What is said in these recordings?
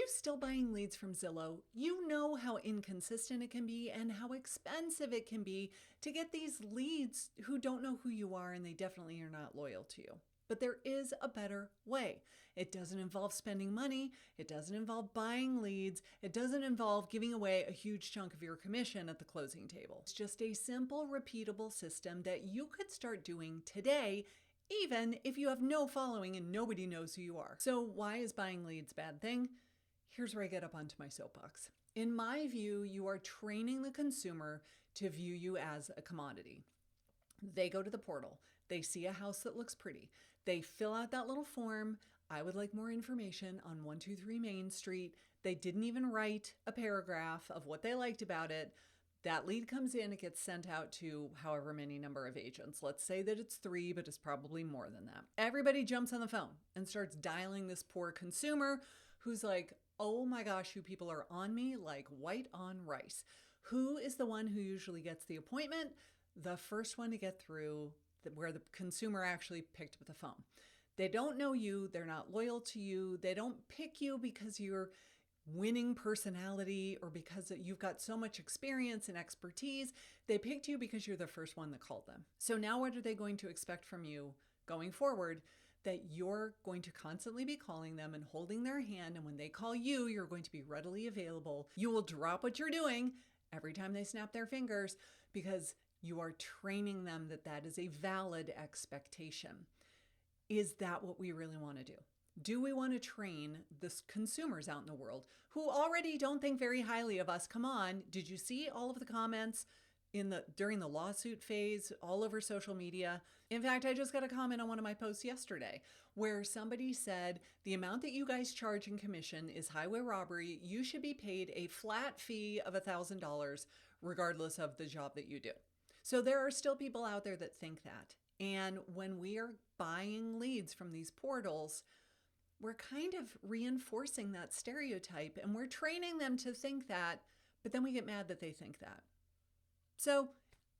you still buying leads from Zillow? You know how inconsistent it can be and how expensive it can be to get these leads who don't know who you are and they definitely are not loyal to you. But there is a better way. It doesn't involve spending money. It doesn't involve buying leads. It doesn't involve giving away a huge chunk of your commission at the closing table. It's just a simple, repeatable system that you could start doing today, even if you have no following and nobody knows who you are. So why is buying leads a bad thing? Here's where I get up onto my soapbox. In my view, you are training the consumer to view you as a commodity. They go to the portal. They see a house that looks pretty. They fill out that little form. I would like more information on 123 Main Street. They didn't even write a paragraph of what they liked about it. That lead comes in, it gets sent out to however many number of agents. Let's say that it's 3, but it's probably more than that. Everybody jumps on the phone and starts dialing this poor consumer who's like, oh my gosh, you people are on me like white on rice. Who is the one who usually gets the appointment? The first one to get through, where the consumer actually picked up the phone. They don't know you. They're not loyal to you. They don't pick you because you're winning personality or because you've got so much experience and expertise. They picked you because you're the first one that called them. So now what are they going to expect from you going forward? That you're going to constantly be calling them and holding their hand. And when they call you, you're going to be readily available. You will drop what you're doing every time they snap their fingers because you are training them that that is a valid expectation. Is that what we really want to do? Do we want to train the consumers out in the world who already don't think very highly of us? Come on, did you see all of the comments during the lawsuit phase all over social media? In fact, I just got a comment on one of my posts yesterday where somebody said the amount that you guys charge in commission is highway robbery. You should be paid a flat fee of $1,000 regardless of the job that you do. So there are still people out there that think that. And when we are buying leads from these portals, we're kind of reinforcing that stereotype and we're training them to think that, but then we get mad that they think that. So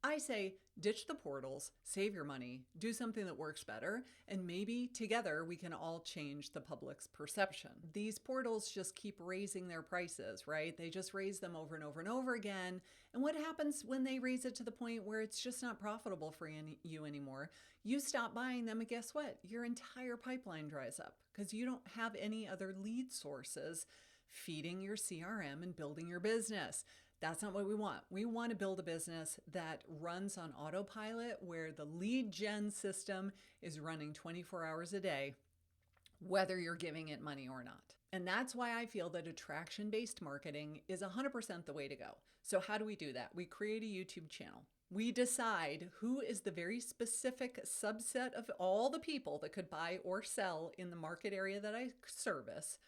I say ditch the portals, save your money, do something that works better, and maybe together we can all change the public's perception. These portals just keep raising their prices, right? They just raise them over and over and over again. And what happens when they raise it to the point where it's just not profitable for you anymore? You stop buying them and guess what? Your entire pipeline dries up because you don't have any other lead sources feeding your CRM and building your business. That's not what we want. We want to build a business that runs on autopilot where the lead gen system is running 24 hours a day, whether you're giving it money or not. And that's why I feel that attraction-based marketing is 100% the way to go. So how do we do that? We create a YouTube channel. We decide who is the very specific subset of all the people that could buy or sell in the market area that I service.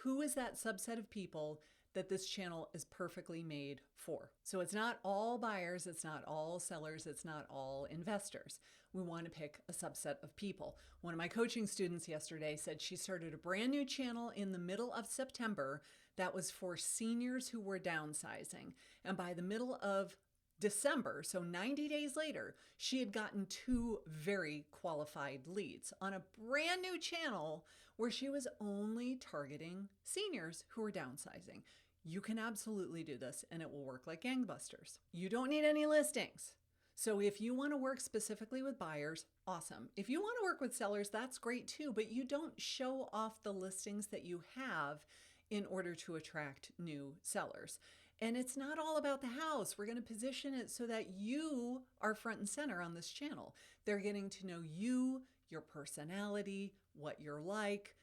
Who is that subset of people that this channel is perfectly made for? So it's not all buyers, it's not all sellers, it's not all investors. We want to pick a subset of people. One of my coaching students yesterday said she started a brand new channel in the middle of September that was for seniors who were downsizing. And by the middle of December, so 90 days later, she had gotten 2 very qualified leads on a brand new channel where she was only targeting seniors who were downsizing. You can absolutely do this and it will work like gangbusters. You don't need any listings. So if you want to work specifically with buyers, awesome. If you want to work with sellers, that's great too, but you don't show off the listings that you have in order to attract new sellers. And it's not all about the house. We're going to position it so that you are front and center on this channel. They're getting to know you, your personality, what you're like.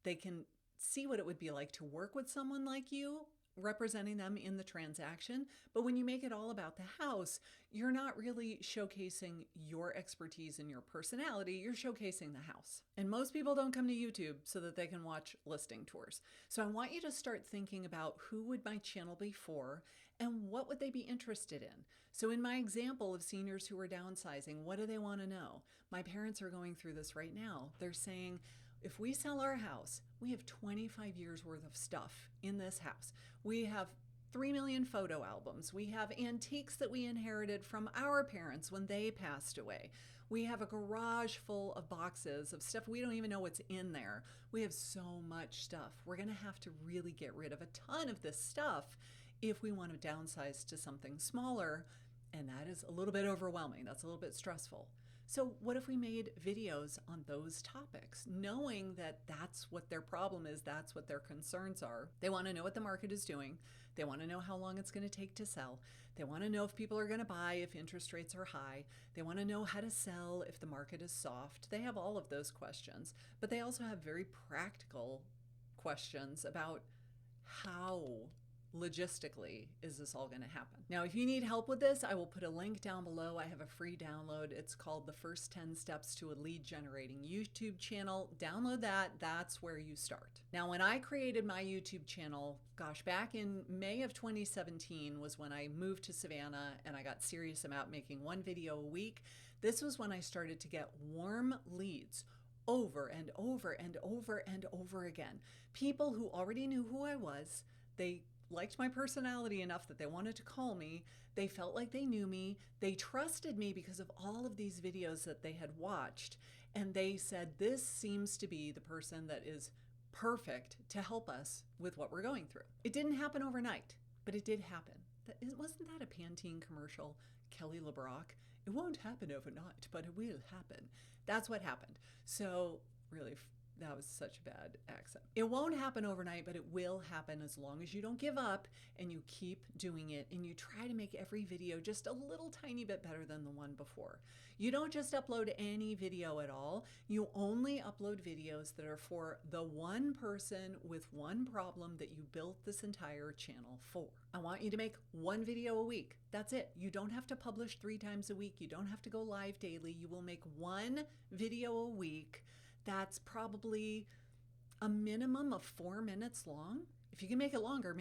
They can see what it would be like to work with someone like you, representing them in the transaction. But when you make it all about the house, you're not really showcasing your expertise and your personality, you're showcasing the house. And most people don't come to YouTube so that they can watch listing tours. So I want you to start thinking about who would my channel be for and what would they be interested in. So in my example of seniors who are downsizing, what do they want to know? My parents are going through this right now. They're saying, if we sell our house, we have 25 years worth of stuff in this house. We have 3 million photo albums. We have antiques that we inherited from our parents when they passed away. We have a garage full of boxes of stuff. We don't even know what's in there. We have so much stuff. We're going to have to really get rid of a ton of this stuff if we want to downsize to something smaller. And that is a little bit overwhelming. That's a little bit stressful. So what if we made videos on those topics, knowing that that's what their problem is, that's what their concerns are. They want to know what the market is doing. They want to know how long it's going to take to sell. They want to know if people are going to buy if interest rates are high. They want to know how to sell if the market is soft. They have all of those questions, but they also have very practical questions about how logistically is this all going to happen. Now, if you need help with this, I will put a link down below. I have a free download. It's called The First 10 Steps to a Lead Generating YouTube Channel. Download that. That's where you start. Now, when I created my YouTube channel, gosh, back in May of 2017 was when I moved to Savannah and I got serious about making one video a week. This was when I started to get warm leads over and over and over and over again. People who already knew who I was. They liked my personality enough that they wanted to call me. They felt like they knew me. They trusted me because of all of these videos that they had watched. And they said, this seems to be the person that is perfect to help us with what we're going through. It didn't happen overnight, but it did happen. Wasn't that a Pantene commercial? Kelly LeBrock? It won't happen overnight, but it will happen. That's what happened. So really, that was such a bad accent. It won't happen overnight, but it will happen as long as you don't give up and you keep doing it and you try to make every video just a little tiny bit better than the one before. You don't just upload any video at all. You only upload videos that are for the one person with one problem that you built this entire channel for. I want you to make one video a week. That's it. You don't have to publish 3 times a week. You don't have to go live daily. You will make one video a week. That's probably a minimum of 4 minutes long. If you can make it longer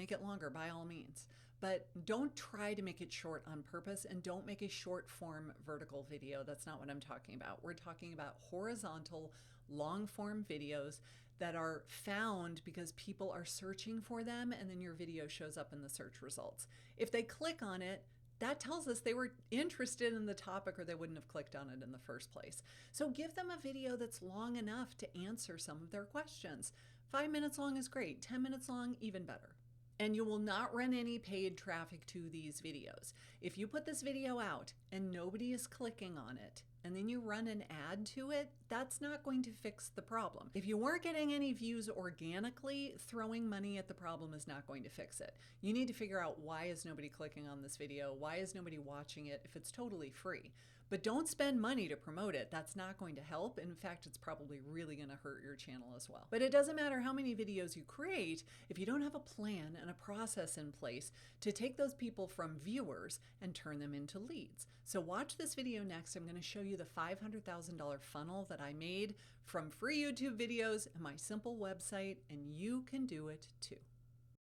by all means. But don't try to make it short on purpose and don't make a short form vertical video. That's not what I'm talking about. We're talking about horizontal, long form videos that are found because people are searching for them and then your video shows up in the search results. If they click on it, that tells us they were interested in the topic or they wouldn't have clicked on it in the first place. So give them a video that's long enough to answer some of their questions. 5 minutes long is great. 10 minutes long, even better. And you will not run any paid traffic to these videos. If you put this video out and nobody is clicking on it, and then you run an ad to it, that's not going to fix the problem. If you weren't getting any views organically, throwing money at the problem is not going to fix it. You need to figure out, why is nobody clicking on this video? Why is nobody watching it if it's totally free? But don't spend money to promote it. That's not going to help. In fact, it's probably really going to hurt your channel as well. But it doesn't matter how many videos you create if you don't have a plan and a process in place to take those people from viewers and turn them into leads. So watch this video next. I'm going to show you the $500,000 funnel that I made from free YouTube videos and my simple website, and you can do it too.